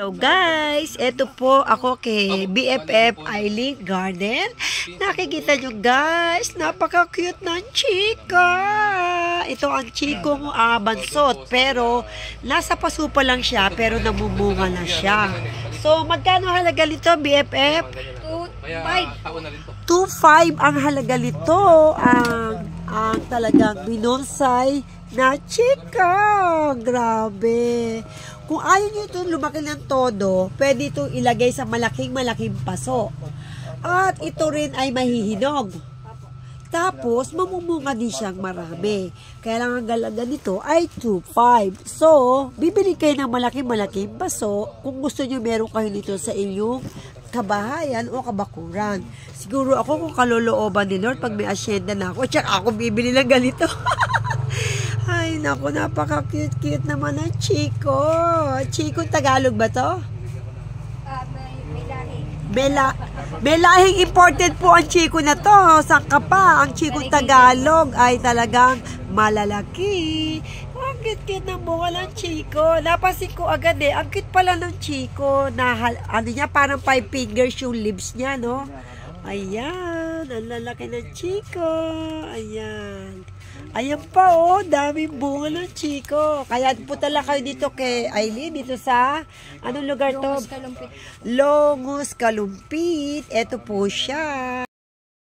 Hello guys, eto po ako kay BFF Eileen Garden. Nakikita nyo guys, napaka-cute ng chika. Ito ang chikong bansot, pero nasa paso pa lang siya, pero namumunga na siya. So, magkano halaga nito BFF? 2.5 ang halaga nito. Ang talagang binonsai na chika. Grabe. Kung ayaw nyo ito lumaki ng todo, pwede ito ilagay sa malaking paso. At ito rin ay mahihinog. Tapos, mamumunga din siyang marami. Kaya lang ang galaga nito ay 2.5. So, bibili kayo ng malaking paso kung gusto nyo meron kayo nito sa inyong kabahayan o kabakuran. Siguro ako kung kalolooban ni Lord, pag may asyenda na ako, tsaka ako bibili ng ganito. Ay, naku, napaka-cute naman ng Chico. Chico, Tagalog ba to? May lahing imported po ang Chico na to. Saka pa, ang Chico Tagalog ay talagang malalaki. Ang cute ng bunga ng Chico. Napansin ko agad ang cute pala ng Chico. Ano niya, parang 5 fingers yung lips niya, no? Ayan, ang lalaki ng Chico. Ayan. Ayan pa daming bunga ng Chico. Kaya punta lang kayo dito kay Eileen, dito sa, anong lugar to? Longus Kalumpit. Ito po siya.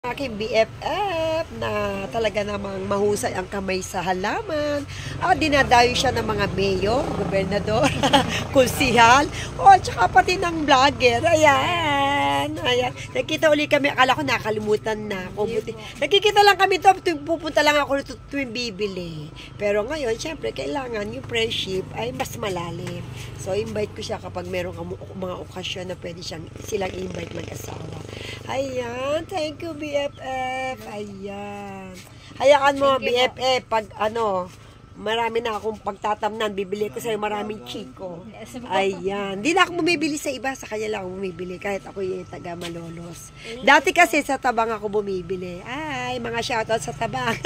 Aking BFF na talaga namang mahusay ang kamay sa halaman. Dinadayo siya ng mga mayor, gobernador, kunsihal, tsaka pati ng vlogger. Ayan. Nakita ulit kami, akala ko nakalimutan na. Nakikita lang kami to, pupunta lang ako nito tuwing bibili. Pero ngayon, syempre, kailangan yung friendship ay mas malalim. So, invite ko siya kapag meron mga okasyon na pwede silang invite mag-asawa. Ayan, thank you BFF. Ayan. Hayaan mo BFF pag marami na akong pagtatamnan, bibili ko sa'yo maraming Chico. Ayan. Hindi na ako bumibili sa iba, sa kanya lang ako bumibili kahit ako yung taga Malolos. Dati kasi sa Tabang ako bumibili. Ay, mga shoutout sa Tabang.